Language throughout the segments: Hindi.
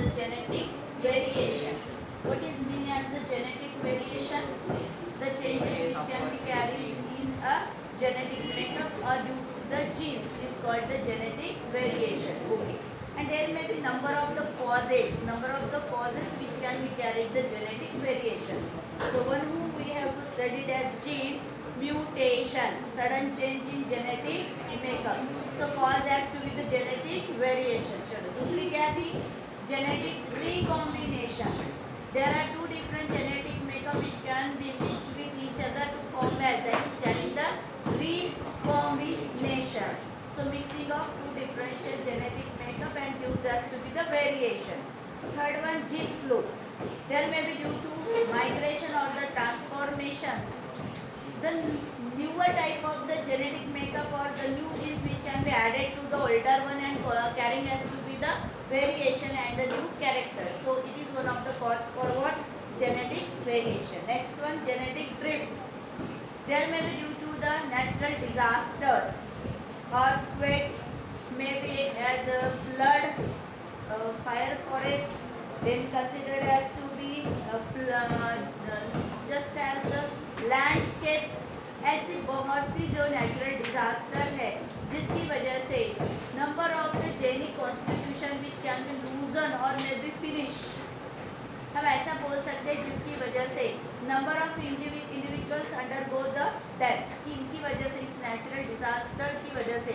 the genetic variation. What is mean as the genetic variation? The changes which can be carried in a genetic makeup or due to the genes is called the genetic variation. Okay. And there may be number of the causes which can be carried the genetic variation. So one who we have to study as gene mutation, sudden change in genetic makeup. So cause has to be the genetic variation. चलो दूसरी क्या थी? Genetic recombinations. There are two different genetic makeup which can be mixed with each other to form as, that is carrying the recombination. So mixing of two differential genetic makeup and gives us to be the variation. Third one, gene fluke. There may be due to migration or the transformation. The newer type of the genetic makeup or the new genes which can be added to the older one and carrying us to be the variation and the new characters. So it is one of the cause for what? Genetic variation. Next one, genetic drift. There may be due to the natural disasters, earthquake, maybe as a flood, fire forest, then considered as to be just as a landscape. ऐसी बहुत सी जो नेचुरल डिजास्टर है जिसकी वजह से number of the genic constitution which can be loosen और मे बी फिनिश, हम ऐसा बोल सकते हैं जिसकी वजह से number of individuals undergo the death, कि इनकी वजह से इस नेचुरल डिजास्टर की वजह से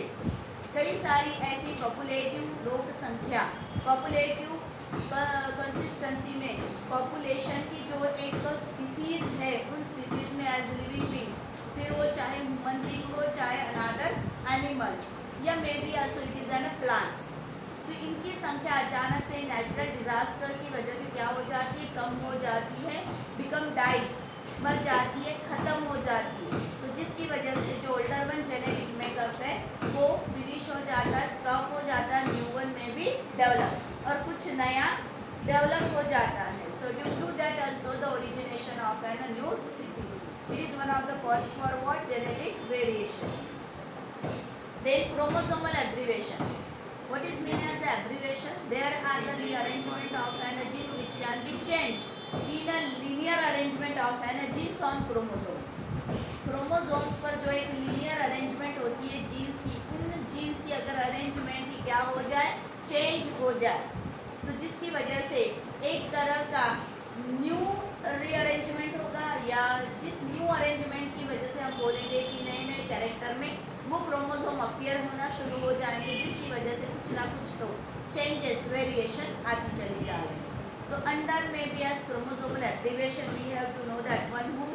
कई सारी ऐसी पॉपुलेटिव लोक संख्या, पॉपुलेटिव कंसिस्टेंसी में पॉपुलेशन की जो एक स्पीसीज है उन स्पीसीज में एज लिविंग बींग, फिर वो चाहे ह्यूमन बींग हो चाहे अनदर एनिमल्स या may be also it is an plants, तो इनकी संख्या अचानक से नेचुरल डिजास्टर की वजह से क्या हो जाती है? कम हो जाती है, बिकम डाई, मर जाती है, ख़त्म हो जाती है। तो जिसकी वजह से जो ओल्डर वन जेनेटिक मेकअप है वो फिनिश हो जाता है, स्टॉप हो जाता है, न्यू वन में भी डेवलप और कुछ नया डेवलप हो जाता है. So due to that also the origination of a new species. It is one of the cause for what? Genetic variation. Then chromosomal abbreviation. What is meant as the abbreviation? There are the rearrangement of genes which can be changed in a linear arrangement of genes on chromosomes. Chromosomes पर जो एक linear arrangement होती है genes की, उन genes की अगर arrangement ही क्या हो जाए? चेंज हो जाए, तो जिसकी वजह से एक तरह का न्यू रीअरेंजमेंट होगा, या जिस न्यू अरेंजमेंट की वजह से हम बोलेंगे कि नए नए कैरेक्टर में वो क्रोमोसोम अपीयर होना शुरू हो जाएंगे, जिसकी वजह से कुछ ना कुछ तो चेंजेस वेरिएशन आती चली जा रही है. तो अंडर में भी as chromosomal abbreviation we have to know that one who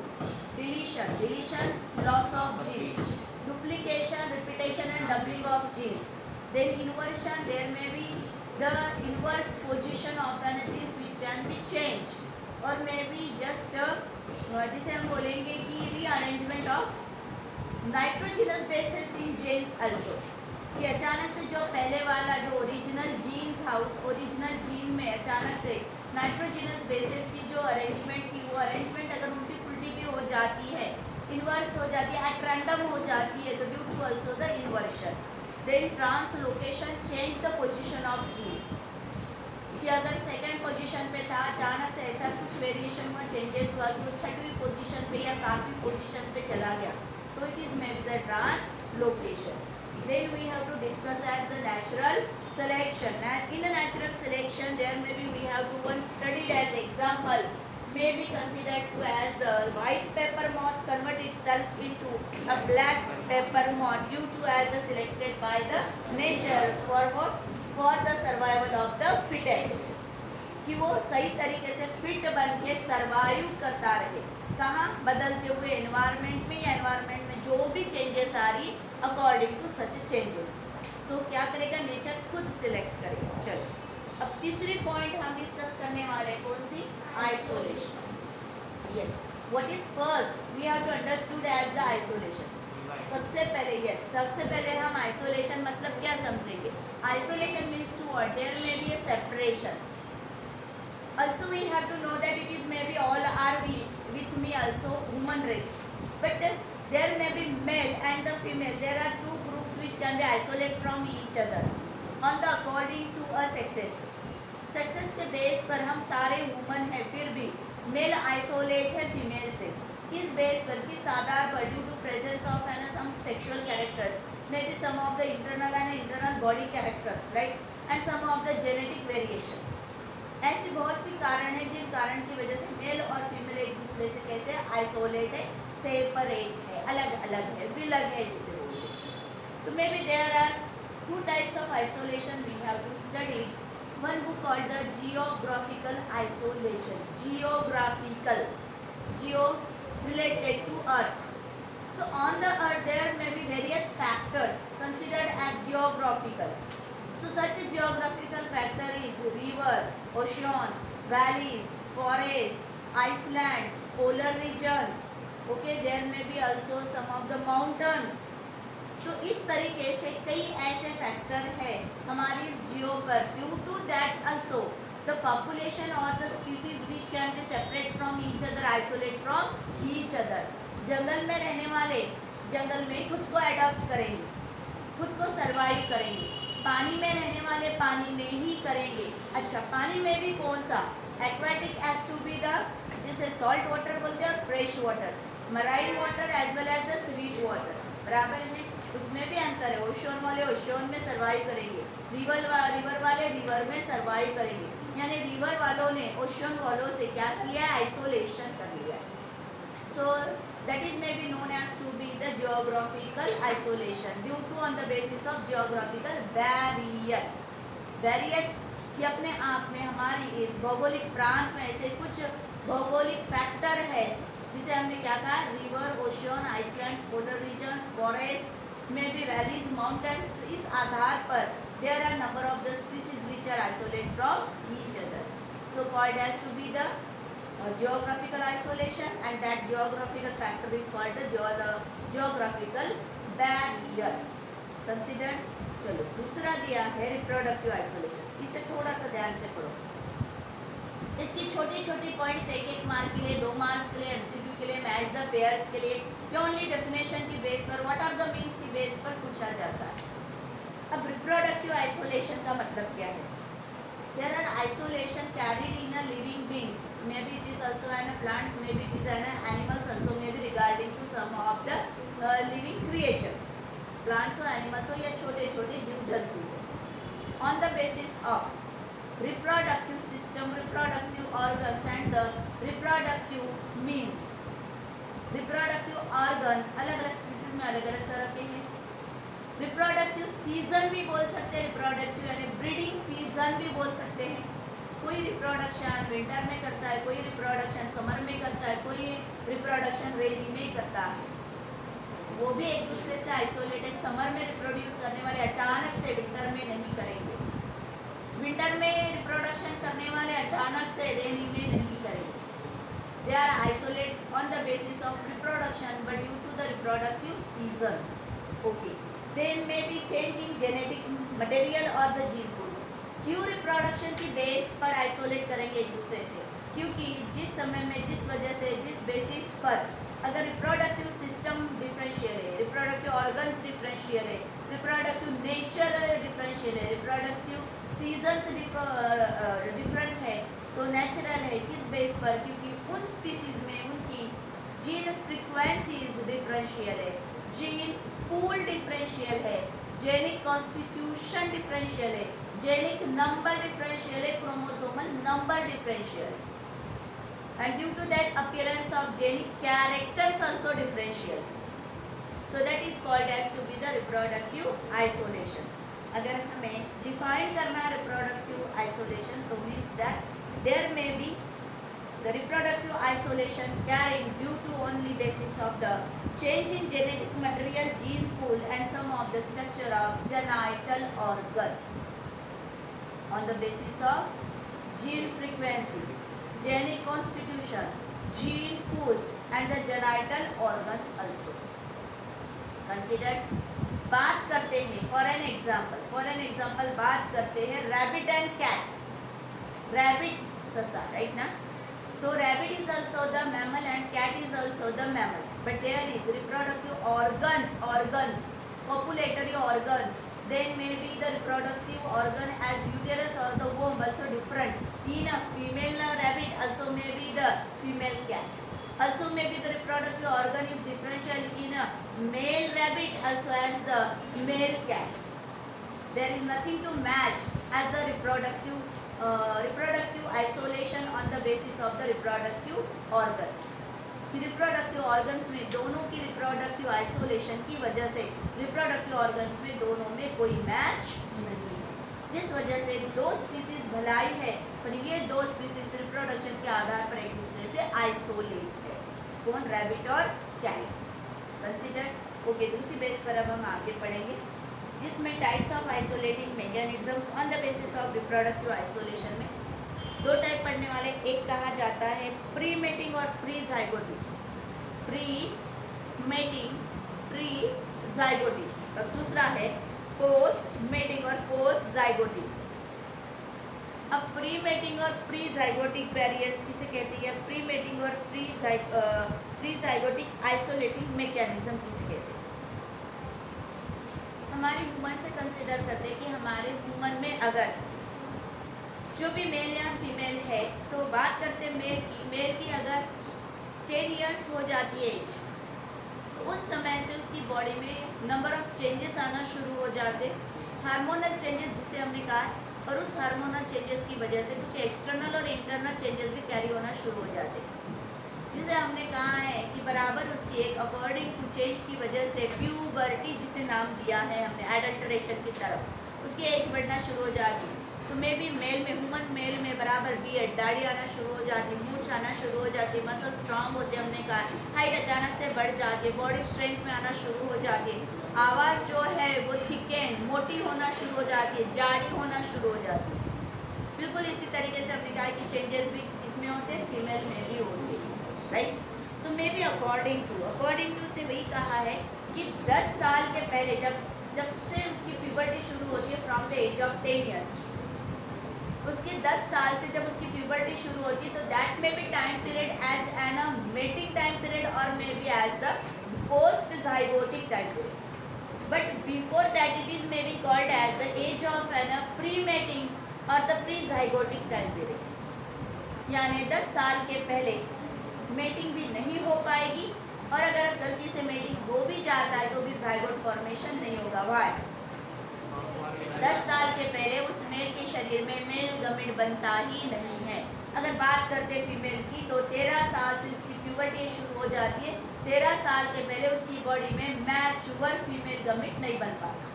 deletion loss of genes, duplication repetition and doubling of genes. Then inversion, there may be the inverse position of genes which can be changed, or maybe just जिसे हम बोलेंगे कि rearrangement of nitrogenous bases in genes also, कि अचानक से जो पहले वाला जो ओरिजिनल जीन था उस ओरिजिनल जीन में अचानक से नाइट्रोजिनस बेसिस की जो अरेंजमेंट थी वो अरेंजमेंट अगर उल्टी पुल्टी भी हो जाती है, इन्वर्स हो जाती है, एट रैंडम हो जाती है, तो due to also the inversion. Then translocation, change the position of genes, कि अगर सेकेंड पोजीशन पे था अचानक से ऐसा कुछ वेरिएशन हुआ, चेंजेस हुआ कि वो छठवीं पोजीशन पे या सातवीं पोजीशन पे चला गया, तो it is may be the translocation. Then we have to discuss as the natural selection. In a natural selection there may be we have to one studied as example may be considered to as the white pepper moth convert itself into a black pepper moth due to as selected by the nature for what? For the survival of the fittest, कि वो सही तरीके से फिट बन के सर्वाइव करता रहे, कहाँ? बदलते हुए एनवायरनमेंट में, या एनवायरनमेंट में जो भी चेंजेस आ रही अकॉर्डिंग टू सच चेंजेस, तो क्या करेगा? नेचर खुद सिलेक्ट करेगा. चलो अब तीसरी पॉइंट हम डिस्कस करने वाले हैं, कौन सी? Isolation. Yes, what is first we have to understood as the isolation. सबसे पहले सबसे पहले हम आइसोलेशन मतलब क्या समझेंगे? Isolation means to what? There may be a separation. Also we have to know that it is maybe all are we with me also human race, but there may be male and the female. There are two groups which can be isolated from each other on the according to a sexes. Success के बेस पर हम सारे वुमन हैं, फिर भी मेल आइसोलेट है फीमेल से। किस बेस पर, किस आधार पर? Due to presence of and some sexual characters, may be some of the internal body characters, right, and some of the genetic variations. ऐसी बहुत सी कारण है जिन कारण की वजह से मेल और फीमेल एक दूसरे से कैसे आइसोलेट है, सेपरेट है, अलग अलग है, विलग है जिसे बोलते हैं। तो may be there are two types of isolation we have to study. One book called the geographical isolation. Geographical, geo related to earth. So on the earth there may be various factors considered as geographical. So such a geographical factor is river, oceans, valleys, forests, icelands, polar regions. Okay, there may be also some of the mountains. तो इस तरीके से कई ऐसे फैक्टर है हमारी इस जियो पर। Due to that also the population और the species which can be separate from each other, isolate from each other. जंगल में रहने वाले जंगल में खुद को एडॉप्ट करेंगे, खुद को सरवाइव करेंगे। पानी में रहने वाले पानी में ही करेंगे। अच्छा, पानी में भी कौन सा? Aquatic as to be the, जिसे सॉल्ट वाटर बोलते हैं, और fresh water, marine water as well as the sweet water, बराबर है। उसमें भी अंतर है। ओशन वाले ओशन में सर्वाइव करेंगे, रिवर वाले रिवर में सर्वाइव करेंगे। यानी रिवर वालों ने ओशन वालों से क्या कर लिया है? आइसोलेशन कर लिया है। So that is may be known as to be the geographical isolation due to on the basis of geographical barriers. Barriers ये अपने आप में हमारी इस भौगोलिक प्रांत में ऐसे कुछ भौगोलिक फैक्टर है जिसे हमने क्या कहा? River, ocean, islands, polar regions, forest, may be valleys, mountains. इस आधार पर there are number of the species which are isolate from each other, so called as to be the geographical isolation, and that geographical factor is called the geographical barriers considered. चलो दूसरा दिया है रिप्रोडक्टिव आइसोलेशन, इसे थोड़ा सा ध्यान से पढ़ो। इसकी छोटी छोटी पॉइंट्स, एक एक मार्क के लिए, 2 मार्क्स के लिए, एमसीक्यू के लिए, मैच द पेयर्स के लिए, या ओनली डेफिनेशन की बेस पर, व्हाट आर द मीन्स की बेस पर पूछा जाता है। अब रिप्रोडक्टिव आइसोलेशन का मतलब क्या है? There are isolation carried in a living beings. Maybe it is also in a plants, maybe it is in a animals also, maybe regarding to some of the living creatures. Plants or animals हो या छोटे छोटे जीव जंतु हो। On the basis of reproductive system, reproductive organs and the reproductive means. Reproductive organ अलग अलग स्पीसीज में अलग अलग तरह के हैं। रिप्रोडक्टिव सीजन भी बोल सकते हैं, रिप्रोडक्टिव यानी ब्रीडिंग सीजन भी बोल सकते हैं। कोई रिप्रोडक्शन विंटर में करता है, कोई रिप्रोडक्शन समर में करता है, कोई रिप्रोडक्शन रेनी में करता है। वो भी एक दूसरे से आइसोलेटेड। समर में रिप्रोड्यूस करने वाले अचानक से विंटर में नहीं करेंगे, विंटर में रिप्रोडक्शन करने वाले अचानक से रेनी में नहीं करेंगे। They are isolate on the basis of reproduction but due to the reproductive season. Okay, then may be change in genetic material और द जीन पूल। क्यों रिप्रोडक्शन की बेस पर आइसोलेट करेंगे एक दूसरे से? क्योंकि जिस समय में, जिस वजह से, जिस बेसिस पर अगर रिप्रोडक्टिव सिस्टम डिफरेंशियल है, रिप्रोडक्टिव ऑर्गन्स डिफरेंशियल है, रिप्रोडक्टिव नेचर डिफरेंशियल है, रिप्रोडक्टिव सीजन्स डिफरेंट है, तो नेचुरल है। किस बेस पर? क्योंकि उन स्पीसीज में उनकी जीन फ्रिक्वेंसीज डिफरेंशियल है, जीन पूल डिफरेंशियल है, जेनिक कॉन्स्टिट्यूशन डिफरेंशियल है, जेनिक नंबर डिफरेंशियल है, chromosomal number differential, and due to that appearance of genic characters also differential. So that is called as to be the reproductive isolation. अगर हमें डिफाइन करना है रिप्रोडक्टिव आइसोलेशन तो means that there may be the reproductive isolation carrying due to only basis of the change in genetic material, gene pool and some of the structure of genital organs on the basis of gene frequency, genic constitution, gene pool and the genital organs also considered। बात करते हैं for an example बात करते हैं rabbit and cat, rabbit ससा, right ना? So rabbit is also the mammal and cat is also the mammal, but there is reproductive organs, copulatory organs. Then maybe the reproductive organ as uterus or the womb also different. Also maybe the reproductive organ is differential in a male rabbit also as the male cat. There is nothing to match as the reproductive isolation on the basis of the reproductive organs. Reproductive organs में दोनों की रिप्रोडक्टिव आइसोलेशन की वजह से रिप्रोडक्टिव ऑर्गन्स में दोनों में कोई मैच नहीं है, जिस वजह से दो स्पीसीज भलाई है पर ये दो स्पीसीज रिप्रोडक्शन के आधार पर एक दूसरे से आइसोलेट है। कौन? रैबिट और कैट। कंसीडर। ओके, दूसरी बेस पर अब हम आगे पढ़ेंगे जिसमें types of isolating mechanisms on the basis of reproductive isolation में दो टाइप पढ़ने वाले। एक कहा जाता है प्री मेटिंग और pre zygotic. Pre mating, pre zygotic. और दूसरा है पोस्ट मेटिंग और पोस्ट जाइगोटी। अब प्री मेटिंग और प्री जाइगोटिक बैरियर्स किसे कहती है? प्री मेटिंग और प्री जाइगोटिक आइसोलेटिंग मैकेनिज्म किसे कहते हैं? हमारे ह्यूमन से कंसिडर करते हैं कि हमारे ह्यूमन में अगर जो भी मेल या फीमेल है, तो बात करते हैं मेल की अगर 10 इयर्स हो जाती है एज, तो उस समय से उसकी बॉडी में नंबर ऑफ चेंजेस आना शुरू हो जाते, हार्मोनल चेंजेस जिसे हमने कहा, और उस हार्मोनल चेंजेस की वजह से कुछ एक्सटर्नल और इंटरनल चेंजेस भी कैरी होना शुरू हो जाते, जिसे हमने कहा है कि बराबर उसकी एक अकॉर्डिंग टू चेंज की वजह से प्यूबर्टी जिसे नाम दिया है हमने एडल्टरेशन की तरफ, उसकी एज बढ़ना शुरू हो जाती। तो मे भी मेल में, ह्यूमन मेल में बराबर बियर्ड, दाढ़ी आना शुरू हो जाती, मूंछ आना शुरू हो जाती, मसल स्ट्रांग होते हमने कहा, हाइट अचानक से बढ़ जाती है, बॉडी स्ट्रेंथ में आना शुरू हो जाती है, आवाज़ जो है वो थिकेंड, मोटी होना शुरू हो जाती है, जाड़ी होना शुरू हो जाती है। बिल्कुल इसी तरीके से हमने कहा कि चेंजेस भी इसमें होते हैं, फीमेल में भी होते हैं, राइट। तो मे भी अकॉर्डिंग टू उसने वही कहा है कि 10 साल के पहले जब से उसकी प्यूबर्टी शुरू होती है from the as of 10 years, उसके 10 साल से जब उसकी प्यूबर्टी शुरू होती है, तो that may be time period as an a mating time period और may be as the post zygotic time period, but before that it is may be called as the as of an pre mating और the pre zygotic time period. यानी 10 साल के पहले मेटिंग भी नहीं हो पाएगी, और अगर गलती से मेटिंग हो भी जाता है तो भी जाइगोट फॉर्मेशन नहीं होगा। वाई? 10 साल के पहले उस मेल के शरीर में मेल गमेट बनता ही नहीं है। अगर बात करते हैं फीमेल की, तो 13 साल से उसकी प्यूबर्टी शुरू हो जाती है, 13 साल के पहले उसकी बॉडी में मैच्योर फीमेल गमेट नहीं बन पाता।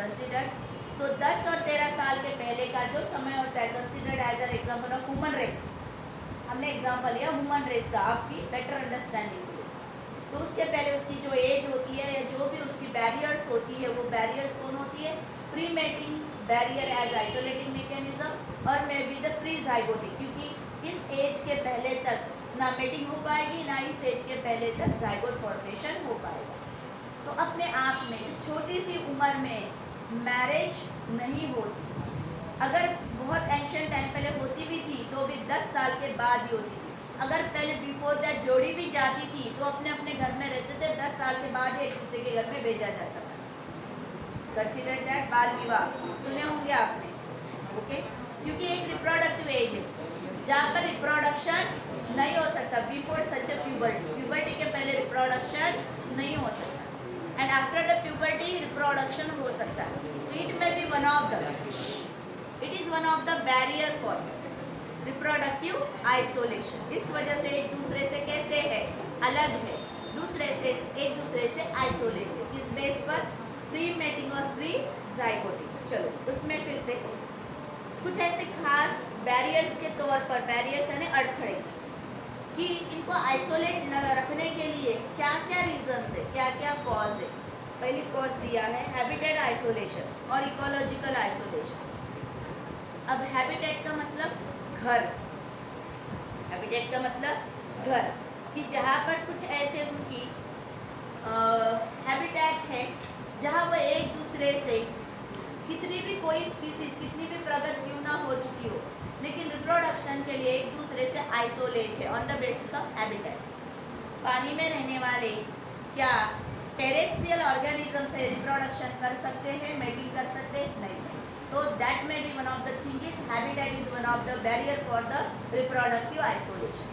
कंसीडर। तो 10 और 13 साल के पहले का जो समय होता है, considered as an example of human race, हमने एग्जाम्पल लिया ह्यूमन रेस का आपकी बेटर अंडरस्टैंडिंग के लिए। तो उसके पहले उसकी जो एज होती है या जो भी उसकी बैरियर्स होती है, वो बैरियर्स कौन होती है? Pre mating barrier as isolating mechanism और may be the pre zygotic, क्योंकि इस एज के पहले तक ना मेटिंग हो पाएगी, ना इस एज के पहले तक जाइगोट फॉर्मेशन हो पाएगा। तो अपने आप में इस छोटी सी उम्र में मैरिज नहीं होती, अगर बहुत एंशियंट टाइम पहले होती भी थी तो भी 10 साल के बाद ही होती थी। अगर पहले बिफोर दैट जोड़ी भी जाती थी तो अपने अपने घर में रहते थे, 10 साल के बाद एक दूसरे के घर में भेजा जाता था। कंसीडर दैट बाल विवाह सुने होंगे आपने, ओके, क्योंकि एक रिप्रोडक्टिव एज है जहाँ पर रिप्रोडक्शन नहीं हो सकता बिफोर सच अ प्यूबर्टी के पहले रिप्रोडक्शन नहीं हो सकता, and after the puberty reproduction हो सकता है। It may B one of the barrier for reproductive isolation. इस वजह से एक दूसरे से कैसे है? अलग है, एक दूसरे से आइसोलेट है। किस बेस पर? प्री मेटिंग और प्री जाइगोटिक। चलो उसमें फिर से कुछ ऐसे खास बैरियर्स के तौर पर, बैरियर्स यानी अड़थड़े, कि इनको आइसोलेट रखने के लिए क्या क्या रीजंस है, क्या क्या कॉज है। पहली कॉज दिया है हैबिटेट आइसोलेशन और इकोलॉजिकल आइसोलेशन। अब हैबिटेट का मतलब घर, हैबिटेट का मतलब घर, कि जहाँ पर कुछ ऐसे उनकी हैबिटेट है जहाँ वो एक दूसरे से कितनी भी कोई स्पीसीज कितनी भी प्रगत क्यों ना हो चुकी हो, लेकिन रिप्रोडक्शन के लिए एक दूसरे से आइसोलेट है on the basis of habitat. पानी में रहने वाले क्या टेरेस्ट्रियल ऑर्गेनिज्म से रिप्रोडक्शन कर सकते हैं, मेटिंग कर सकते हैं? नहीं। तो that may B one of the thing is habitat is one of the barrier for the reproductive isolation.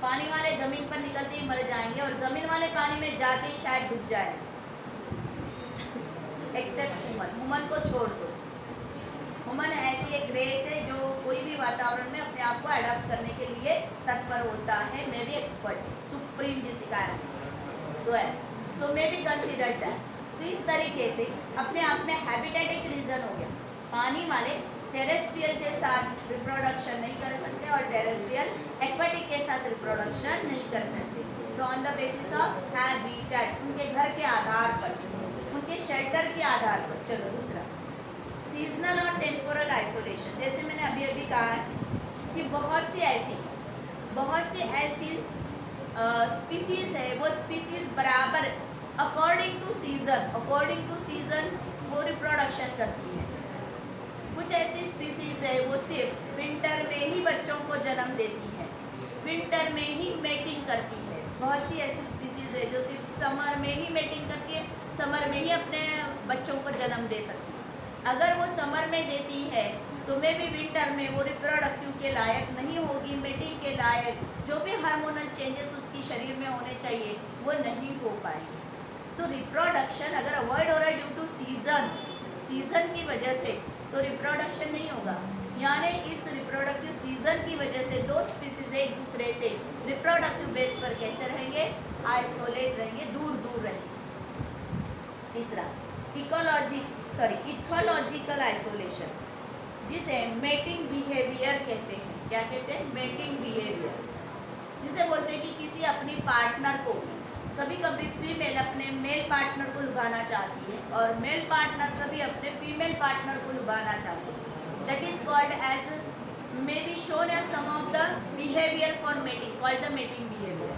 पानी वाले जमीन पर निकलते ही मर जाएंगे और जमीन वाले पानी में जाते ही शायद डूब जाएंगे, एक्सेप्ट ह्यूमन। ह्यूमन को छोड़ दो। ह्यूमन ऐसी एक रेस है जो कोई भी वातावरण में अपने आप को अडॉप्ट करने के लिए तत्पर होता है। मैं भी एक्सपर्ट, सुप्रीम जिसे कहा है सो है, तो मैं भी कंसिडर दैट। तो इस तरीके से अपने आप में हैबिटेट एक रीजन हो गया। पानी वाले टेरेस्ट्रियल के साथ रिप्रोडक्शन नहीं कर सकते और टेरेस्ट्रियल एक्वाटिक के साथ रिप्रोडक्शन नहीं कर सकते। तो on the basis of habitat, उनके घर के आधार पर, उनके शेल्टर के आधार पर। चलो दूसरा, सीजनल और टेम्पोरल आइसोलेशन। जैसे मैंने अभी अभी कहा है कि बहुत सी ऐसी स्पीसीज है, वो स्पीसीज बराबर अकॉर्डिंग टू सीजन वो रिप्रोडक्शन करती है। कुछ ऐसी स्पीसीज है वो सिर्फ विंटर में ही बच्चों को जन्म देती है, विंटर में ही मेटिंग करती है। बहुत सी ऐसी स्पीसीज है जो सिर्फ समर में ही मेटिंग करती है, समर में ही अपने बच्चों को जन्म दे सकती है। अगर वो समर में देती है तो मे भी विंटर में वो रिप्रोडक्टिव के लायक नहीं होगी, मेटिंग के लायक, जो भी हार्मोनल चेंजेस उसकी शरीर में होने चाहिए वो नहीं हो पाएंगे। तो रिप्रोडक्शन अगर अवॉइड हो रहा है ड्यू टू सीजन की वजह से, तो रिप्रोडक्शन नहीं होगा। यानी इस रिप्रोडक्टिव सीजन की वजह से दो स्पीसीज एक दूसरे से रिप्रोडक्टिव बेस पर कैसे रहेंगे, आइसोलेट रहेंगे, दूर दूर रहेंगे। तीसरा, इथोलॉजिकल आइसोलेशन, जिसे मेटिंग बिहेवियर कहते हैं। क्या कहते हैं? मेटिंग बिहेवियर, जिसे बोलते हैं कि किसी अपनी पार्टनर को, कभी कभी फीमेल अपने मेल पार्टनर को लुभाना चाहती है और मेल पार्टनर कभी अपने फीमेल पार्टनर को लुभाना चाहते हैं। That is called as, may be shown as some of the behaviour for mating, called the mating behaviour.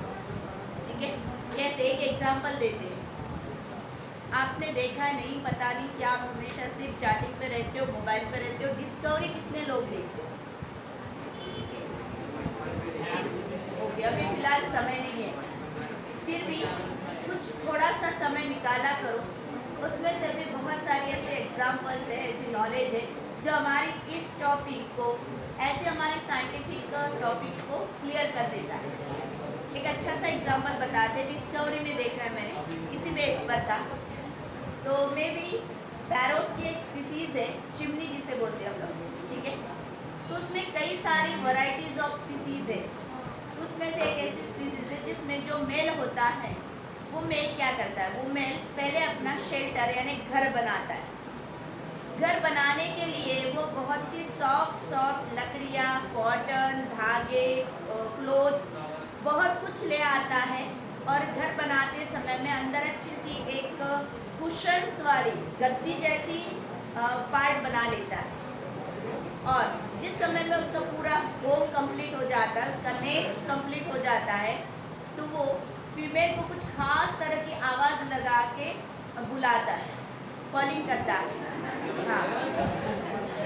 ठीक है, कैसे? एक एग्जांपल देते हैं। आपने देखा है, नहीं पता नहीं क्या, आप हमेशा सिर्फ चैटिंग पे रहते हो, मोबाइल पे रहते हो, डिस्कवरी कितने लोग देखते हो? ओके, अभी फिलहाल समय नहीं है, फिर भी कुछ थोड़ा सा समय निकाला करो। उसमें से भी बहुत सारी ऐसे एग्जाम्पल्स है, ऐसी नॉलेज है जो हमारी इस टॉपिक को, ऐसे हमारे साइंटिफिक टॉपिक्स को क्लियर कर देता है। एक अच्छा सा एग्जाम्पल बताते, डिस्कवरी में देखा है मैंने, इसी बेस पर था। तो मे बी स्पैरोस की एक स्पीसीज़ है, चिमनी जिसे बोलते हैं हम लोग, ठीक है। तो उसमें कई सारी वैरायटीज ऑफ स्पीसीज़ है। उसमें से एक ऐसी स्पीसीज़ है जिसमें जो मेल होता है, वो मेल क्या करता है, वो मेल पहले अपना शेल्टर यानी घर बनाता है। घर बनाने के लिए वो बहुत सी सॉफ्ट लकड़ियाँ, कॉटन, धागे, क्लोथ्स, बहुत कुछ ले आता है और घर बनाते समय में अंदर अच्छी सी एक कुशन्स वाली गद्दी जैसी पार्ट बना लेता है। और जिस समय में उसका पूरा होम कंप्लीट हो जाता है, उसका नेस्ट कंप्लीट हो जाता है, तो वो फीमेल को कुछ खास तरह की आवाज़ लगा के बुलाता है, कॉलिंग करता है। हाँ,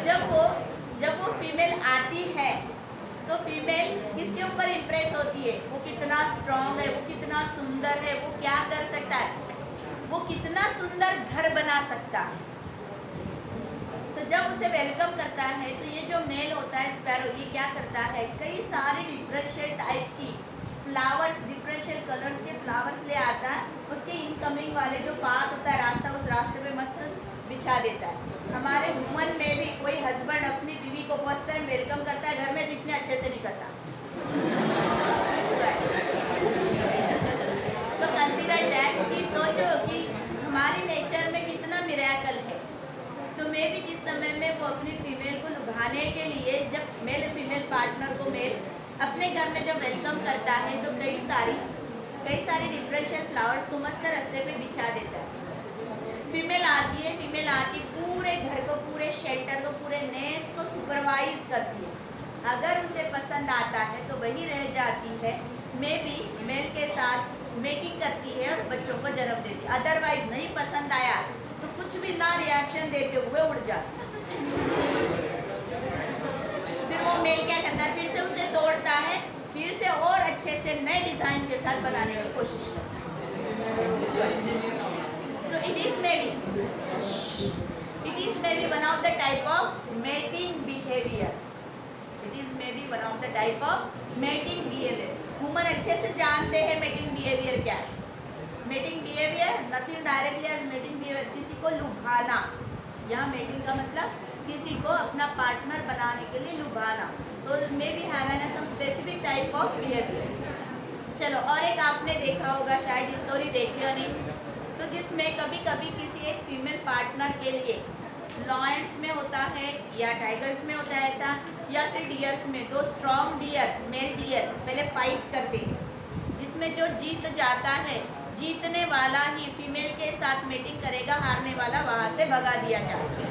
जब वो फीमेल आती है तो फीमेल किसके ऊपर इम्प्रेस होती है, वो कितना स्ट्रॉन्ग है, वो कितना सुंदर है, वो क्या कर सकता है, वो कितना सुंदर घर बना सकता है। तो जब उसे वेलकम करता है तो ये जो मेल होता है स्पैरो, ये क्या करता है, कई सारे डिफरेंशियल टाइप की फ्लावर्स, डिफरेंशियल कलर्स के फ्लावर्स ले आता है। उसके इनकमिंग वाले जो पाथ होता है, रास्ता, उस रास्ते पे मस्त बिछा देता है। हमारे वुमन में भी कोई हस्बैंड अपनी बीवी को फर्स्ट टाइम वेलकम करता है घर में, तो इतने अच्छे से नहीं करता। सो कंसीडर दैट, कि सोचो कि हमारी नेचर में कितना मिरेकल है। तो मैं भी जिस समय में वो अपनी फीमेल को लुभाने के लिए, जब मेल फीमेल पार्टनर को मेल अपने घर में जब वेलकम करता है, तो कई सारी डिफरेंशियल फ्लावर्स को मस्त रास्ते पे बिछा देता है। फीमेल आती है, फीमेल आके पूरे घर को, पूरे शेल्टर को, पूरे नेस्ट को सुपरवाइज करती है। अगर उसे पसंद आता है तो वही रह जाती है, मे बी मेल के साथ मेटिंग करती है और बच्चों को जन्म देती है। अदरवाइज नहीं पसंद आया तो कुछ भी ना रिएक्शन देते हुए उड़ जाती है। फिर वो मेल क्या करता है, फिर से उसे तोड़ता है, फिर से और अच्छे से नए डिज़ाइन के साथ बनाने की कोशिश करता है। So it is maybe one of the type of mating behavior. It is maybe one of the type of mating behavior. Human अच्छे से जानते हैं मेटिंग बिहेवियर क्या है। Mating behaviour nothing directly as mating behaviour, किसी को लुभाना। यहाँ मेटिंग का मतलब किसी को अपना पार्टनर बनाने के लिए लुभाना। तो may be have some specific type of behaviours. चलो, और एक आपने देखा होगा, शायद स्टोरी देखी हो नहीं, तो जिसमें कभी कभी किसी एक फीमेल पार्टनर के लिए लॉयंस में होता है या टाइगर्स में होता है ऐसा, या फिर डियर्स में, दो स्ट्रॉन्ग डियर, मेल डियर पहले फाइट करते हैं, जिसमें जो जीत जाता है, जीतने वाला ही फीमेल के साथ मीटिंग करेगा, हारने वाला वहां से भगा दिया जाएगा।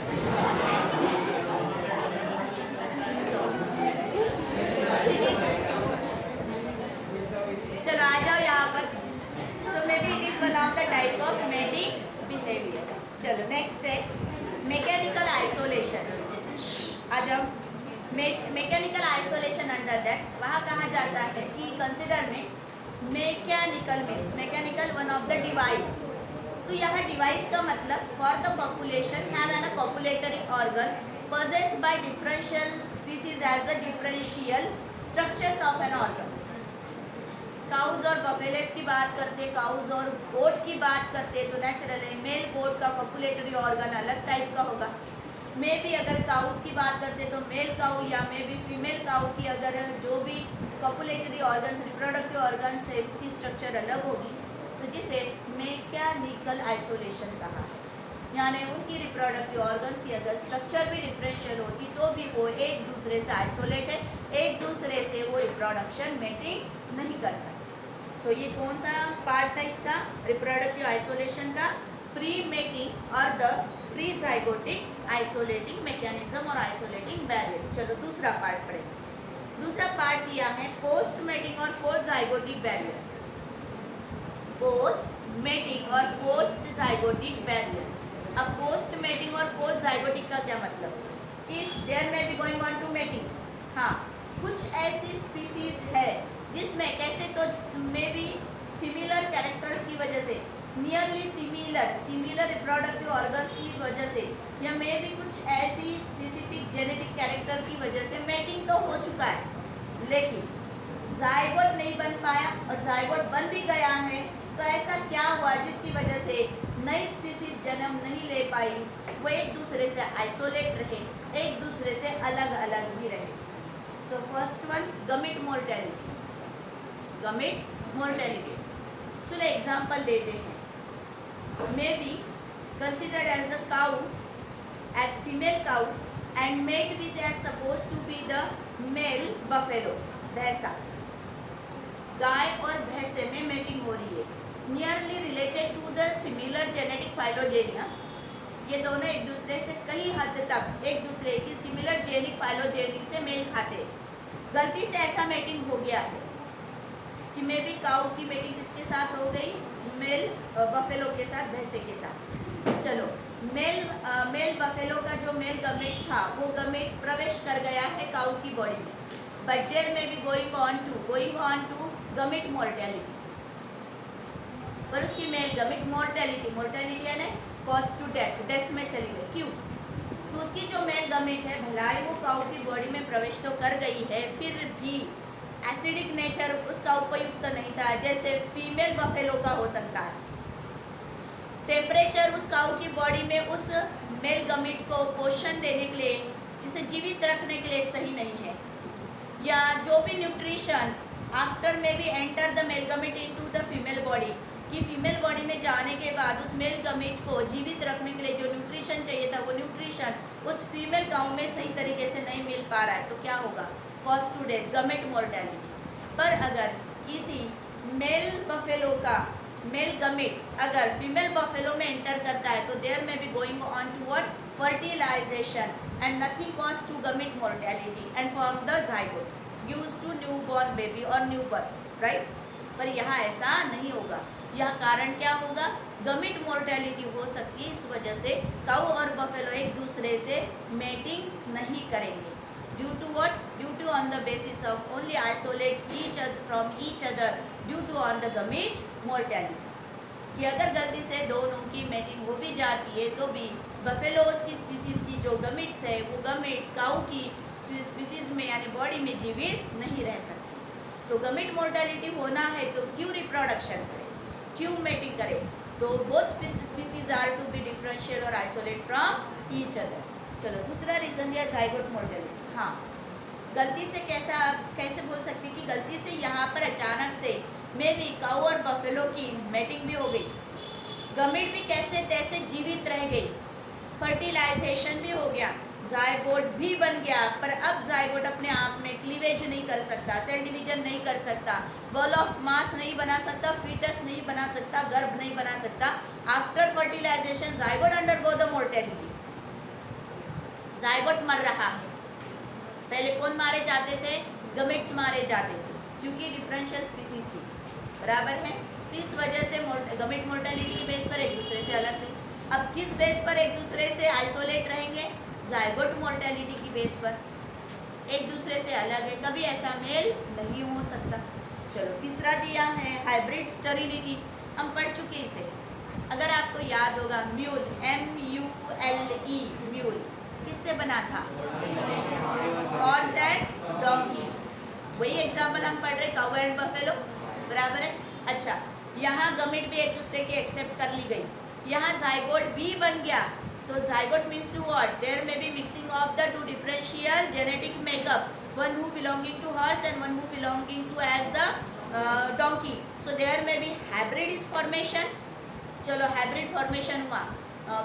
चलो आ जाओ यहाँ पर। So may be it is one of the type of mating behaviour. चलो नेक्स्ट है मैकेनिकल आइसोलेशन। आ जाओ। मैकेनिकल आइसोलेशन अंडर दैट वहाँ कहा जाता है कि कंसिडर में mechanical means mechanical one of the device. तो यह डिवाइस का मतलब for the population have an copulatory organ possessed by differential species as the differential structures of an organ। Cows और बफेलेट्स की बात करते, काउज और गोट की बात करते, तो नेचुरली मेल गोट का पॉपुलेटरी ऑर्गन अलग टाइप का होगा। मे भी अगर काउज की बात करते तो मेल काउ या मे भी फीमेल काउ की अगर जो भी पॉपुलेटरी ऑर्गन्स, रिप्रोडक्टिव ऑर्गन्स है, उसकी स्ट्रक्चर अलग होगी, तो जिसे मैकेनिकल आइसोलेशन कहा है। यानी उनकी रिप्रोडक्टिव ऑर्गन्स की अगर स्ट्रक्चर भी डिफरेंशियल होती तो भी वो एक दूसरे से आइसोलेट है, एक दूसरे से वो रिप्रोडक्शन मेंटेन नहीं कर सकते। सो ये कौन सा पार्ट था इसका, रिप्रोडक्टिव आइसोलेशन का, प्री मेटिंग और the pre zygotic isolating mechanism और आइसोलेटिंग बैरियर। चलो दूसरा पार्ट पढ़ेंगे। दूसरा पार्ट दिया है पोस्ट मेटिंग और post zygotic barrier. Post mating और पोस्ट जाइगोटिक बैरियर। अब पोस्ट मेटिंग और पोस्ट जाइगोटिक का क्या मतलब, if there may be going on to mating, हाँ कुछ ऐसी स्पीसीज है जिसमें कैसे तो मे बी सिमिलर कैरेक्टर्स की वजह से, नियरली सिमिलर रिप्रोडक्टिव ऑर्गन्स की वजह से, या मे बी कुछ ऐसी स्पेसिफिक जेनेटिक कैरेक्टर की वजह से मेटिंग तो हो चुका है, लेकिन जाइगोट नहीं बन पाया, और जाइगोट बन भी गया है तो ऐसा क्या हुआ जिसकी वजह से नई स्पीसीज जन्म नहीं ले पाई, वो एक दूसरे से आइसोलेट रहे, एक दूसरे से अलग अलग भी रहे। So first one gamete mortality. Gamete mortality, चलो एग्जांपल देते हैं। May be considered as a cow, as female cow and mate with as suppose to be the male buffalo, भैंसा। गाय और भैंसे में मेटिंग हो रही है, nearly related to the similar genetic phylogeny. ये दोनों एक दूसरे से कई हद तक एक दूसरे की सिमिलर जेनिक फाइलोजेनिक से मेल खाते। गलती से ऐसा मेटिंग हो गया है कि मे बी काउ की मेटिंग किसके साथ हो गई, मेल बफेलो के साथ, भैंसे के साथ। चलो मेल बफेलो का जो मेल गमेट था वो गमेट प्रवेश कर गया है काउ की बॉडी में, but there may be going on to gamete mortality. पर उसकी मेल गमिट मोर्टेलिटी यानी कॉज टू डेथ में चली गई। क्यों? तो उसकी जो मेल गमिट है भलाई वो काउ की बॉडी में प्रवेश तो कर गई है, फिर भी एसिडिक नेचर उसका उपयुक्त नहीं था जैसे फीमेल बफेलो का हो सकता है। टेम्परेचर उस काउ की बॉडी में उस मेल गमिट को पोषण देने के लिए, जिसे जीवित रखने के लिए सही नहीं है, या जो भी न्यूट्रिशन आफ्टर में भी enter the mail गमिट into the female body, कि फीमेल बॉडी में जाने के बाद उस मेल गमिट को जीवित रखने के लिए जो न्यूट्रिशन चाहिए था वो न्यूट्रिशन उस फीमेल काउ में सही तरीके से नहीं मिल पा रहा है, तो क्या होगा, cause to death, gamete mortality. पर अगर किसी मेल बफेलो का मेल गमिट्स अगर फीमेल बफेलो में एंटर करता है तो there may be going on toward fertilisation and nothing cause to gamete mortality and form the zygote gives to new born baby और न्यू बर्थ, राइट। पर यहाँ ऐसा नहीं होगा। यह कारण क्या होगा, गमिट मोर्टेलिटी हो सकती है इस वजह से काउ और बफेलो एक दूसरे से मेटिंग नहीं करेंगे, due to what, due to on the basis of only isolate each from each other due to on the gamete mortality. कि अगर गलती से दोनों की मेटिंग हो भी जाती है तो भी बफेलोज की स्पीसीज की जो गमिट्स है वो गमिट्स काउ की स्पीसीज में यानी बॉडी में जीवित नहीं रह सकती। तो गमीट मोर्टेलिटी होना है तो क्यों रिप्रोडक्शन करे, क्यों मेटिंग करे, तो both species are to be differential और आइसोलेट फ्रॉम ईच अदर। चलो दूसरा रीजन दिया जाइगोट मोर्टेलिटी। हाँ, गलती से कैसे बोल सकते कि गलती से यहाँ पर अचानक से मे बी काऊ और बफेलो की मेटिंग भी हो गई, गमीट भी कैसे तैसे जीवित रह गई, फर्टिलाइजेशन भी हो गया, जायगोट भी बन गया, पर अब जायगोट अपने आप में क्लीवेज नहीं कर सकता, सेल डिवीजन नहीं कर सकता, बॉल ऑफ मास नहीं बना सकता, फीटस नहीं बना सकता, गर्भ नहीं बना सकता। After fertilisation zygote undergo the mortality, zygote मर रहा है। पहले कौन मारे जाते थे, गमीट्स मारे जाते थे, क्योंकि डिफरेंशियल स्पीसीज थी, बराबर है। तो इस वजह से गमीट मोर्टेलिटी के बेस पर एक दूसरे से अलग थे। अब किस बेस पर एक दूसरे से आइसोलेट रहेंगे, जायगोट मोर्टेलिटी की बेस पर एक दूसरे से अलग है, कभी ऐसा मेल नहीं हो सकता। चलो तीसरा दिया है हाइब्रिड स्टरिलिटी, हम पढ़ चुके इसे, अगर आपको याद होगा म्यूल, MULE, म्यूल किससे बना था, हॉर्स एंड डॉगी, वही एग्जाम्पल हम पढ़ रहे काऊ एंड बफेलो, बराबर है। अच्छा, यहाँ गमीट भी एक दूसरे की एक्सेप्ट कर ली गई, यहाँ जाइगोट भी बन गया, तो zygote means to what, there may be mixing of the two differential genetic makeup, one who belonging to horse and one who belonging to as the donkey, so there may be hybrid is formation. चलो हाइब्रिड फॉर्मेशन हुआ,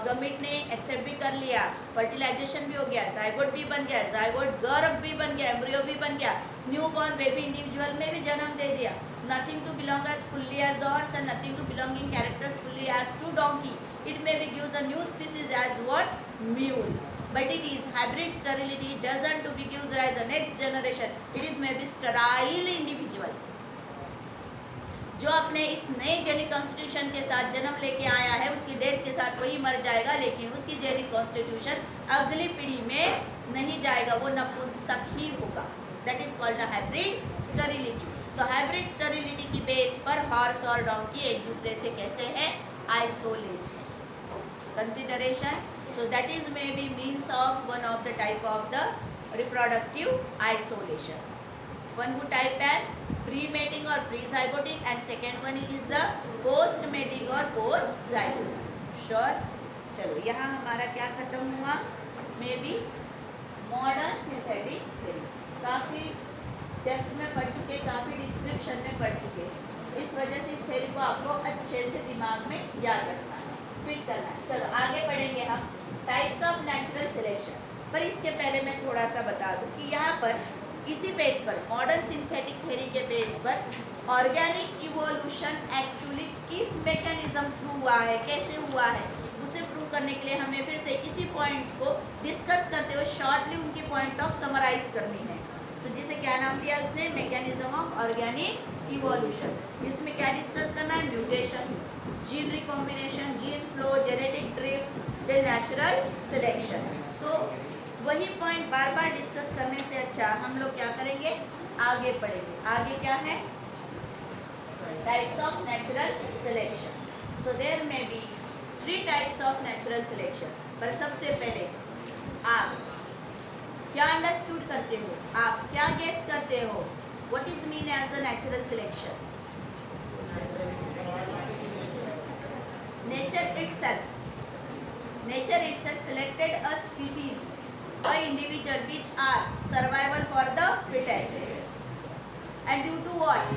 गमीट ने एक्सेप्ट भी कर लिया, फर्टिलाइजेशन भी हो गया, जाइगोट भी बन गया, जाइगोट गर्भ भी बन गया, एम्ब्रियो भी बन गया, न्यू बॉर्न बेबी इंडिविजुअल में भी जन्म दे दिया, nothing to belong as fully as the horse and nothing to belonging characters fully as to donkey. It may be gives a new species as what, mule, but it is hybrid sterility, it doesn't to be gives rise the next generation, it is maybe sterile individual, जो अपने इस नए जेनिक कॉन्स्टिट्यूशन के साथ जन्म लेके आया है, उसकी डेथ के साथ वही मर जाएगा, लेकिन उसकी जेनिक कॉन्स्टिट्यूशन अगली पीढ़ी में नहीं जाएगा, वो नपुंसक ही होगा, that is called the hybrid sterility. तो हाइब्रिड स्टरिलिटी की बेस पर हॉर्स और डोंकी एक दूसरे से कैसे है, आइसोलेट है। Consideration, so that is may B means of one of the type of the reproductive isolation, one who type as pre-mating or pre-zygotic and second one is the post-mating or post-zygotic. Sure? चलो यहाँ हमारा क्या खत्म हुआ, may B modern synthetic theory, काफ़ी डेप्थ में पढ़ चुके, काफ़ी डिस्क्रिप्शन में पढ़ चुके, इस वजह से इस थ्योरी को आपको अच्छे से दिमाग में याद रखना है, फिट करना है। चलो आगे बढ़ेंगे हम टाइप्स ऑफ नेचुरल सिलेक्शन, पर इसके पहले मैं थोड़ा सा बता दूँ कि यहाँ पर इसी बेस पर मॉडर्न सिंथेटिक थ्योरी के बेस पर ऑर्गेनिक इवोल्यूशन एक्चुअली किस मैकेनिज्म थ्रू हुआ है, कैसे हुआ है, उसे प्रूव करने के लिए हमें फिर से इसी पॉइंट्स को डिस्कस करते हुए शॉर्टली उनकी पॉइंट ऑफ समराइज करनी है। तो जिसे क्या नाम दिया उसने, मैकेनिज्म ऑफ ऑर्गेनिक इवोल्यूशन। इसमें क्या डिस्कस करना है, mutation, gene recombination, gene flow, genetic drift, then natural selection. तो वही पॉइंट बार बार डिस्कस करने से अच्छा हम लोग क्या करेंगे, आगे पढ़ेंगे। आगे क्या है, types of natural selection. So there may be 3 types of natural selection. पर सबसे पहले आप क्या अंडरस्टूड करते हो, आप क्या गेस करते हो, what is mean as the natural selection? Nature itself selected a species, a individual which are survival for the fittest, and due to what,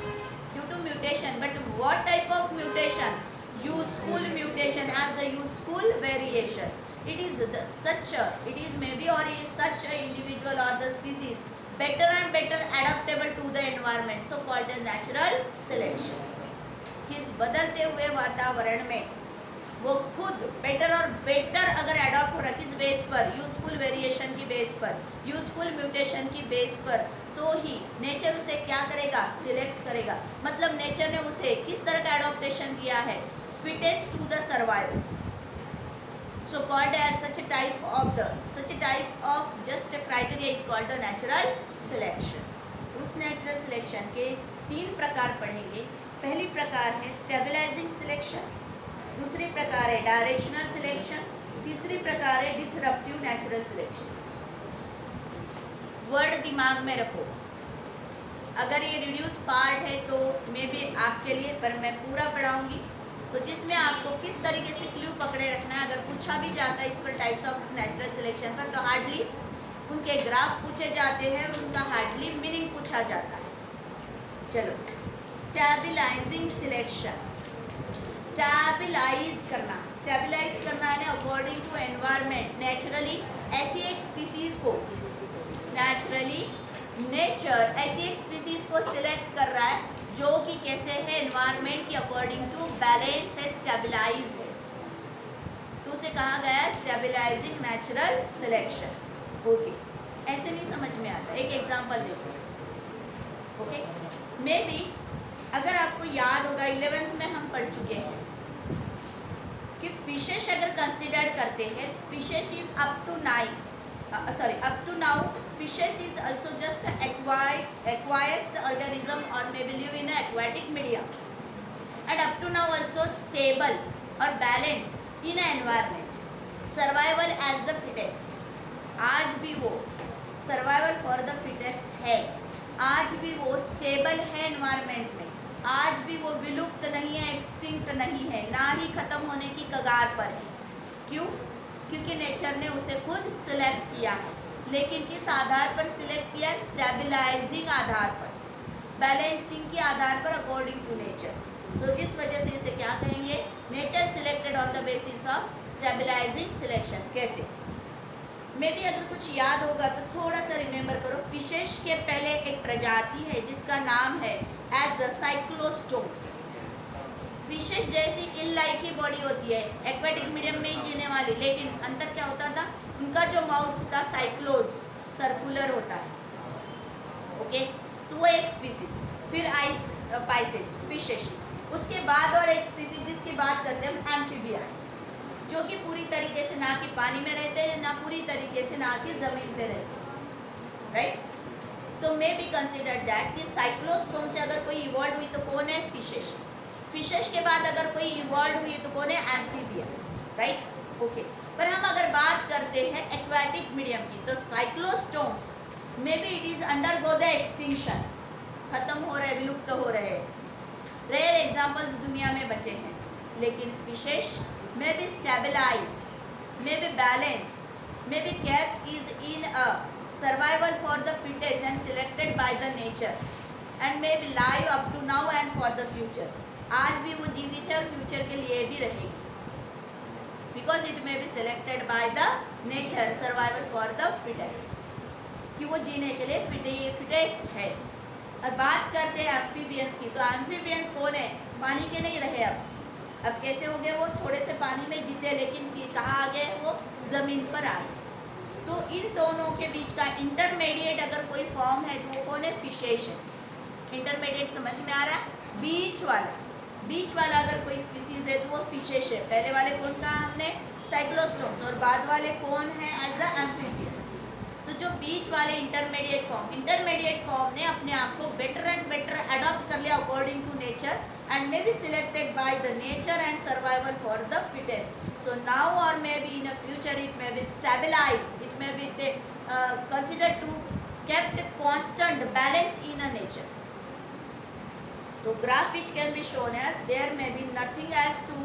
due to mutation. But what type of mutation? Useful mutation, as the useful variation. It is maybe or is such a individual or the species better and better adaptable to the environment, so called as natural selection. किस बदलते हुए वातावरण में वो खुद बेटर और बेटर अगर अडॉप्ट हो रहा है, किस बेस पर, यूजफुल वेरिएशन की बेस पर, यूजफुल म्यूटेशन की बेस पर, तो ही नेचर उसे क्या करेगा, सिलेक्ट करेगा। मतलब नेचर ने उसे किस तरह का एडॉप्टेशन किया है, fittest to the survival, so called as such type of just criteria is called the natural selection. उस नेचुरल सिलेक्शन के 3 प्रकार पढ़ेंगे। पहली प्रकार है स्टेबलाइजिंग सिलेक्शन, दूसरी प्रकार है डायरेक्शनल सिलेक्शन, तीसरी प्रकार है डिसरप्टिव नेचुरल सिलेक्शन। वर्ड दिमाग में रखो, अगर ये रिड्यूस पार्ट है तो मे बी आपके लिए, पर मैं पूरा पढ़ाऊंगी, तो जिसमें आपको किस तरीके से क्लू पकड़े रखना है। अगर पूछा भी जाता है इस पर टाइप्स ऑफ नेचुरल सिलेक्शन पर, तो हार्डली उनके ग्राफ पूछे जाते हैं और उनका हार्डली मीनिंग पूछा जाता है। चलो, स्टेबलाइजिंग सिलेक्शन, स्टेबलाइज करना है अकॉर्डिंग टू एनवायरनमेंट। नेचुरली ऐसी एक स्पीसीज को, नेचर ऐसी एक स्पीसीज को सिलेक्ट कर रहा है जो कि कैसे है, एनवायरनमेंट की अकॉर्डिंग टू बैलेंस है, स्टेबलाइज है, तो उसे कहा गया है स्टेबलाइजिंग नेचुरल सिलेक्शन। ओके, ऐसे नहीं समझ में आता, एक एग्जांपल देखो। ओके, मे बी अगर आपको याद होगा 11th में हम पढ़ चुके हैं कि फिशेस अगर कंसिडर करते हैं, fishes is up to now fishes is also just aquatic organism or maybe live in a aquatic medium, and up to now also stable or balanced in a environment, survival as the fittest। आज भी वो survival for the fittest है, आज भी वो stable है environment में, आज भी वो विलुप्त नहीं है, extinct नहीं है, ना ही खत्म होने की कगार पर है। क्यों? क्योंकि नेचर ने उसे खुद सिलेक्ट किया है, लेकिन किस आधार पर सिलेक्ट किया? स्टेबलाइजिंग आधार पर, बैलेंसिंग के आधार पर, अकॉर्डिंग टू नेचर। सो जिस वजह से इसे क्या कहेंगे? Nature selected on the basis of stabilising selection. कैसे? मे भी अगर कुछ याद होगा तो थोड़ा सा रिमेंबर करो। फिशेस के पहले एक प्रजाति है जिसका नाम है एज द साइक्लोस्टोम्स। फिशेस जैसी इल लाइक की बॉडी होती है, एक्वेटिक मीडियम में ही जीने वाली, लेकिन अंतर क्या होता था? उनका जो माउथ था साइक्लोज, सर्कुलर होता है। ओके, तो वो एक स्पीसीज। फिर आइस पाइसेस, फिशेस। उसके बाद और एक स्पीसीज जिसकी बात करते हैं हम, एम्फीबिया, जो कि पूरी तरीके से ना कि पानी में रहते हैं, ना पूरी तरीके से ना कि जमीन पे रहते हैं, राइट। तो मे बी कंसिडर दैट कि साइक्लोस्टोम से अगर कोई इवॉल्व हुई तो कौन है? फिशेस। फिशेस के बाद अगर कोई इवॉल्व हुई तो कौन है? Amphibia, right. ओके, पर हम अगर बात करते हैं एक्वाटिक मीडियम की, तो cyclostomes may be it is undergo the extinction, खत्म हो रहे, विलुप्त हो रहे, रेयर एग्जांपल्स दुनिया में बचे हैं। लेकिन fishes may be stabilise, may be balance, may be kept is in a survival for the fittest and selected by the nature, and may be live up to now and for the future. आज भी वो जीवित है और फ्यूचर के लिए भी रहेगी, because it may be selected by the nature, survival for the fittest, कि वो जीने के लिए फिटेस्ट है। और बात करते हैं एम्फीबियंस की, तो एम्फीबियंस कौन है? पानी के नहीं रहे अब कैसे हो गए? वो थोड़े से पानी में जीते, लेकिन कहाँ आ गए? वो ज़मीन पर आ गए। तो इन दोनों के बीच का इंटरमीडिएट अगर कोई फॉर्म है तो वो कौन है? फिशेस है। इंटरमीडिएट समझ में आ रहा है? बीच वाला अगर कोई स्पीसीज है तो वो फिशेस है। पहले वाले कौन कहा हमने? साइक्लोस्टोम्स, और बाद वाले कौन है? As the amphibians. तो जो बीच वाले इंटरमीडिएट फॉर्म ने अपने आप को बेटर एंड बेटर अडॉप्ट कर लिया according to nature, and may be selected by the nature and survival for the fittest. So now और may be in a future it may be stabilize, it may be considered to kept constant balance in a nature. So graph which can be shown as, there may be nothing as to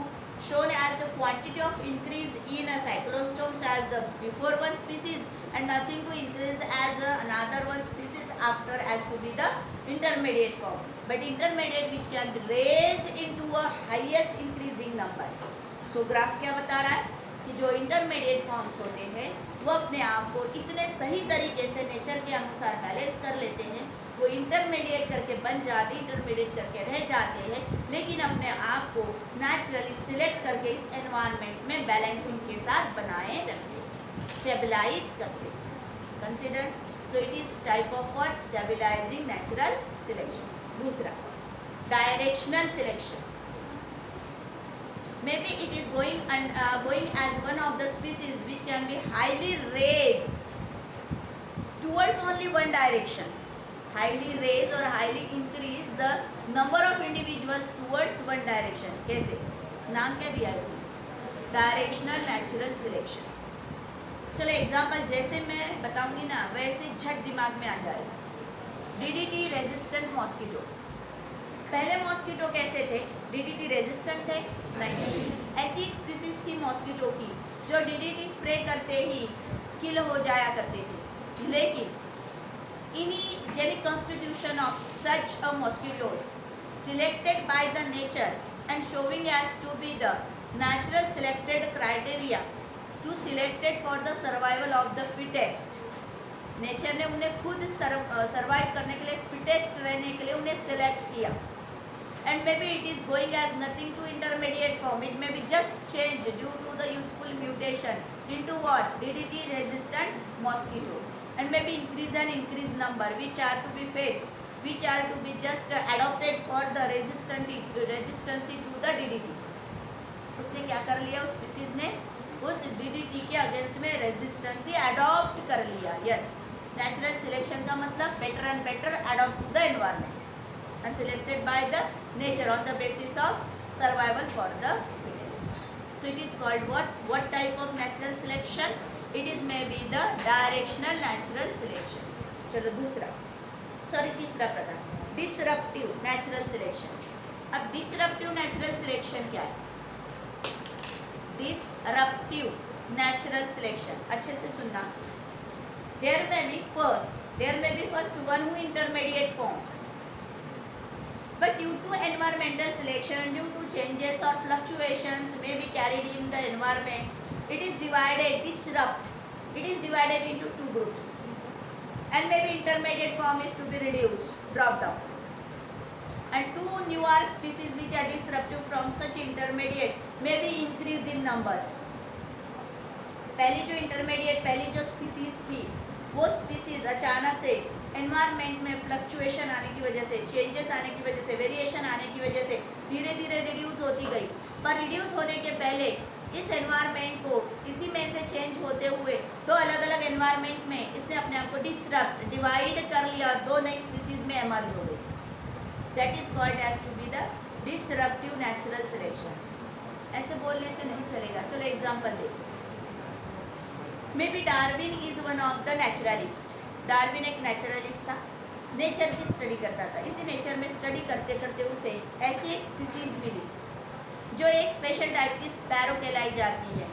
shown as the quantity of increase in a cyclostomes as the before one species, and nothing to increase as another one species after as to be the intermediate form, but intermediate which can be raised into a highest increasing numbers. So graph क्या बता रहा है कि जो इंटरमीडिएट फॉर्म्स होते हैं वो अपने आप को इतने सही तरीके से नेचर के अनुसार बैलेंस कर लेते हैं, वो इंटरमीडिएट करके बन जाते, इंटरमीडिएट करके रह जाते हैं, लेकिन अपने आप को नेचुरली सिलेक्ट करके इस एनवायरनमेंट में बैलेंसिंग के साथ बनाए रखते, स्टेबलाइज करते। Consider, so it is type of what? Stabilizing natural selection. दूसरा, directional selection. Maybe it is going as one of the species which can be highly raised towards only one direction, highly raise or highly increase the number of individuals towards one direction. कैसे? नाम क्या दिया है इसमें? Directional natural selection. चलो एग्जाम्पल जैसे मैं बताऊंगी ना वैसे झट दिमाग में आ जाएगा। DDT resistant mosquito. पहले मॉस्किटो कैसे थे? DDT रेजिस्टेंट थे? नहीं। ऐसी एक स्पीसीज की मॉस्किटो की जो DDT स्प्रे करते ही किल हो जाया करते थे, लेकिन इन्हीं genic constitution of such a mosquitoes selected by the nature and showing as to be the natural selected criteria to selected for the survival of the fittest। Nature ने उन्हें खुद सर्वाइव करने के लिए, फिटेस्ट रहने के लिए उन्हें सेलेक्ट किया। And may be it is going as nothing to intermediate form, it may be just change due to the useful mutation into what? DDT resistant mosquito. And may be increase number which are to be faced, which are to be just adopted for the resistance to the DDT। उसने क्या कर लिया? उस स्पीसीज ने उस DDT के अगेंस्ट में रेजिस्टेंसी अडॉप्ट कर लिया। यस, नेचुरल सिलेक्शन का मतलब better and better adopt to the environment and selected by the nature on the basis of survival for the fittest. So it is called what type of natural selection? It is may be the directional natural selection. चलो तीसरा प्रकार, डिसरप्टिव नेचुरल सिलेक्शन। अब डिसरप्टिव नेचुरल सिलेक्शन क्या है? डिसरप्टिव नेचुरल सिलेक्शन, अच्छे से सुनना। There may be first one who intermediate forms, but due to environmental selection, due to changes or fluctuations may be carried in the environment, it is divided into two groups, and maybe intermediate form is to be reduced, dropped down, and two newer species which are disruptive from such intermediate may be increase in numbers। पहली जो स्पीसीज थी, वो स्पीसीज अचानक से एनवायरनमेंट में फ्लक्चुएशन आने की वजह से, चेंजेस आने की वजह से, वेरिएशन आने की वजह से धीरे धीरे रिड्यूस होती गई। पर रिड्यूस होने के पहले इस एनवायरनमेंट को इसी में से चेंज होते हुए दो अलग अलग एनवायरनमेंट में इसने अपने आप को डिवाइड कर लिया और दो नई स्पीसीज में एमर्ज हो गई। That is called as to be the disruptive natural selection. ऐसे बोलने से नहीं चलेगा। चलो एग्जांपल देखो। May be Darwin is one of the naturalist. Darwin एक नेचुरलिस्ट था, नेचर की स्टडी करता था। इसी नेचर में स्टडी करते करते उसे ऐसी एक स्पीसीज मिली जो एक स्पेशल टाइप की स्पैरो कहलाई जाती है,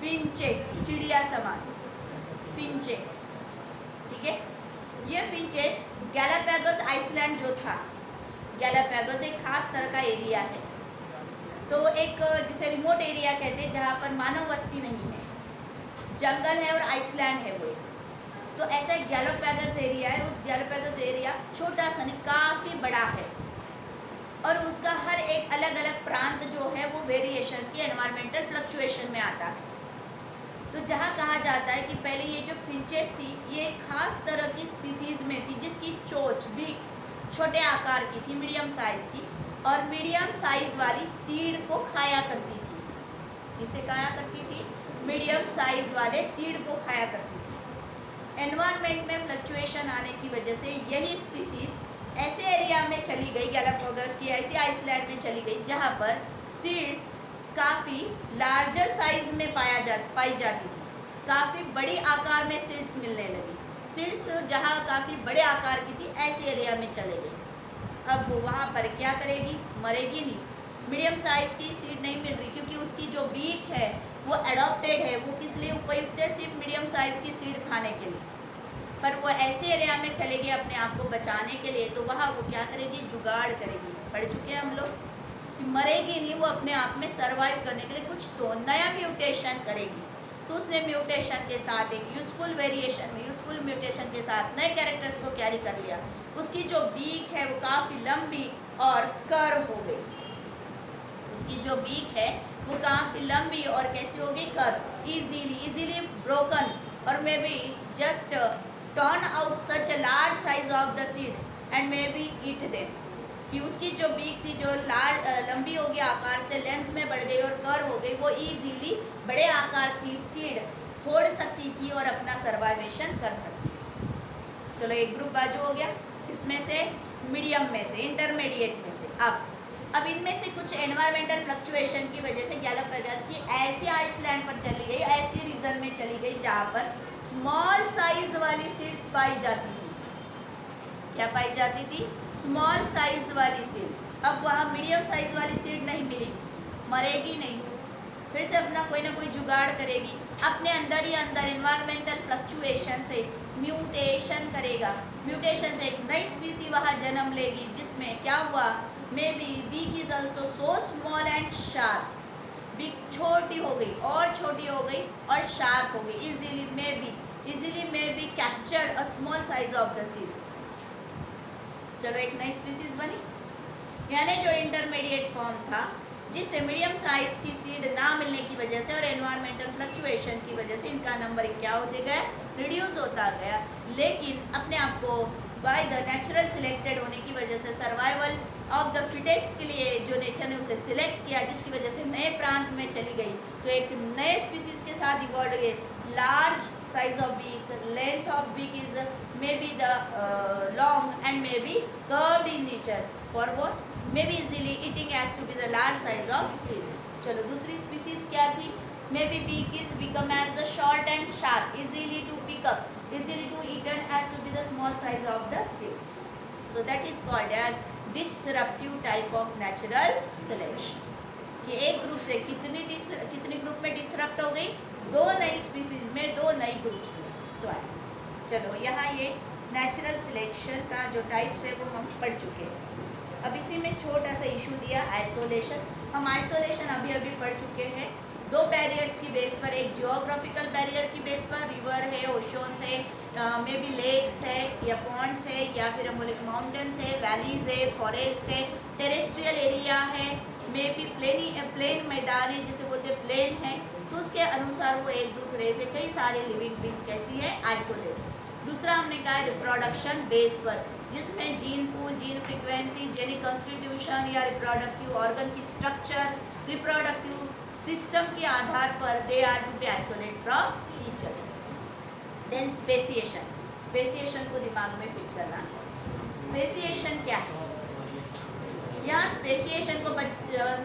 फिंचेस, चिड़िया समान फिंचेस। ठीक है, ये फिंचेस गैलापागोस आइसलैंड जो था, गैलापागोस एक खास तरह का एरिया है, तो एक जिसे रिमोट एरिया कहते हैं जहाँ पर मानव बस्ती नहीं है, जंगल है और आइसलैंड है वो। तो ऐसा एक गैलापागोस एरिया है। उस गैलापागोस एरिया छोटा सा नहीं, काफ़ी बड़ा है, और उसका हर एक अलग अलग प्रांत जो है वो वेरिएशन की एनवायरमेंटल फ्लक्चुएशन में आता है। तो जहाँ कहा जाता है कि पहले ये जो फिंचेस थी ये खास तरह की स्पीसीज में थी जिसकी चोंच भी छोटे आकार की थी, मीडियम साइज की, और मीडियम साइज वाली सीड को खाया करती थी। इसे खाया करती थी, मीडियम साइज वाले सीड को खाया करती थी। एनवायरनमेंट में फ्लक्चुएशन आने की वजह से यही स्पीसीज ऐसे एरिया में चली गई, गैलापागोस की ऐसी आइसलैंड में चली गई जहाँ पर सीड्स काफ़ी लार्जर साइज में पाई जाती थी, काफ़ी बड़ी आकार में सीड्स मिलने लगी। सीड्स जहाँ काफ़ी बड़े आकार की थी ऐसे एरिया में चले गई। अब वो वहाँ पर क्या करेगी? मरेगी नहीं। मीडियम साइज की सीड नहीं मिल रही क्योंकि उसकी जो बीक है वो एडॉप्टेड है, वो किस लिए उपयुक्त है? सिर्फ मीडियम साइज की सीड खाने के लिए। पर वो ऐसे एरिया में चलेगी अपने आप को बचाने के लिए, तो वहाँ वो क्या करेगी? जुगाड़ करेगी। पढ़ चुके हैं हम लोग कि मरेगी नहीं, वो अपने आप में सर्वाइव करने के लिए कुछ तो नया म्यूटेशन करेगी। तो उसने म्यूटेशन के साथ एक यूजफुल म्यूटेशन के साथ नए कैरेक्टर्स को कैरी कर लिया। उसकी जो बीक है वो काफ़ी लंबी और कर्व हो गई। उसकी जो बीक है वो काफ़ी लंबी और कैसी हो गई? कर्व, इजीली ब्रोकन, और may be just turn out such a large size of the seed and may B eat them. कि उसकी जो बीक थी जो लंबी हो गई आकार से, लेंथ में बढ़ गई और कर्व हो गई, वो इजीली बड़े आकार की सीड फोड़ सकती थी और अपना सर्वाइवेशन कर सकती थी। चलो एक ग्रुप बाजू हो गया, इसमें से मीडियम में से, इंटरमीडिएट में से। अब इनमें से कुछ एनवायरमेंटल फ्लक्चुएशन की वजह से गैलापागोस की ऐसी आइसलैंड पर चली गई, ऐसी रीजन में चली गई जहाँ पर स्मॉल साइज वाली सीड्स पाई जाती थी। क्या पाई जाती थी? स्मॉल साइज वाली सीड। अब वहाँ मीडियम साइज वाली सीड नहीं मिली, मरेगी नहीं, फिर से अपना कोई ना कोई जुगाड़ करेगी, अपने अंदर ही अंदर इन्वायरमेंटल फ्लक्चुएशन से म्यूटेशन करेगा, म्यूटेशन से एक नई स्पीसी वहाँ जन्म लेगी, जिसमें क्या हुआ? May be beak is also so small and sharp, beak छोटी हो गई और छोटी हो गई और शार्प हो गई, easily may be capture a small size of the seeds. चलो एक नई स्पीसीज बनी, यानी जो इंटरमीडिएट फॉर्म था, जिससे मीडियम साइज की सीड ना मिलने की वजह से और एनवायरमेंटल फ्लक्चुएशन की वजह से इनका नंबर क्या होते गया? रिड्यूस होता गया। लेकिन अपने आप को बाय द नेचुरल सिलेक्टेड होने की वजह से, सर्वाइवल ऑफ द फिटेस्ट के लिए जो नेचर ने उसे सिलेक्ट किया, जिसकी वजह से नए प्रांत में चली गई, तो एक नए स्पीसीज के साथ इवॉल्व हुए। Large size of beak, length of beak is may be the long and may be curved in nature, for what? May be easily eating has to be the large size of seed. चलो दूसरी स्पीसीज क्या थी? May be beak is become as the short and sharp, easily to pick up, easily to eaten as to be the small size of the seeds. So that is called as disruptive type of natural selection. ये एक ग्रुप से कितनी ग्रुप में डिसरप्ट हो गई? दो नई स्पीसीज में, दो नई ग्रुप्स में। सो चलो यहाँ ये नेचुरल सिलेक्शन का जो टाइप्स है वो हम पढ़ चुके हैं। अब इसी में छोटा सा इशू दिया आइसोलेशन। हम आइसोलेशन अभी पढ़ चुके हैं। दो बैरियर्स की बेस पर, एक जियोग्राफिकल बैरियर की बेस पर, रिवर है, ओशंस है, मे बी लेक्स है या पॉन्ड्स है, या फिर हम बोले माउंटेन्स है, वैलीज है, फॉरेस्ट है, टेरेस्ट्रियल एरिया है, मे बी प्लेन मैदान है जिसे बोलते हैं प्लेन है, तो उसके अनुसार वो एक दूसरे से कई सारे लिविंग बींग्स कैसी है? आइसोलेट। दूसरा हमने कहा रिप्रोडक्शन बेस पर, जिसमें gene pool, gene frequency, genic constitution या रिप्रोडक्टिव ऑर्गन की स्ट्रक्चर, रिप्रोडक्टिव सिस्टम के आधार पर they are to be isolate from each other. Then speciation को दिमाग में फिट करना। स्पेसिएशन क्या है? यहाँ स्पेसिएशन को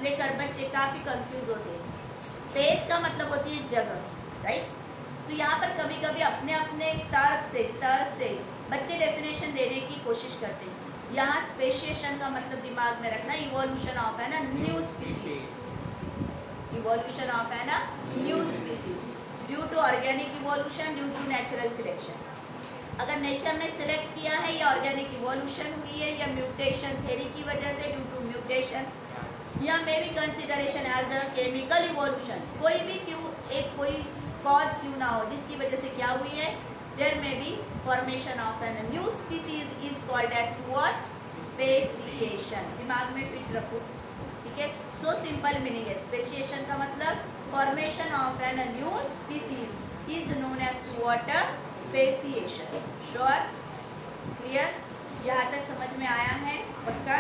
लेकर बच्चे काफ़ी कंफ्यूज होते हैं। स्पेस का मतलब होती है जगह, राइट? तो यहाँ पर कभी कभी अपने अपने तर्क से बच्चे डेफिनेशन देने की कोशिश करते हैं। यहाँ स्पेसिएशन का मतलब दिमाग में रखना, इवोल्यूशन ऑफ है ना न्यू स्पीसीज, इवोल्यूशन ऑफ है ना new species due to organic evolution, due to natural selection. अगर नेचर ने सिलेक्ट किया है या ऑर्गेनिक इवोल्यूशन हुई है या म्यूटेशन थ्योरी की वजह से ड्यू टू म्यूटेशन, या may be consideration as the chemical evolution, कोई भी कोई कॉज क्यों ना हो जिसकी वजह से क्या हुई है, there may be formation of an new species is called as what? Speciation. दिमाग में फिट रखो, ठीक है? सो सिंपल मीनिंग है स्पेसिएशन का मतलब formation of an new species is known as what? Speciation. Sure? Clear? यहाँ तक समझ में आया है? पक्का?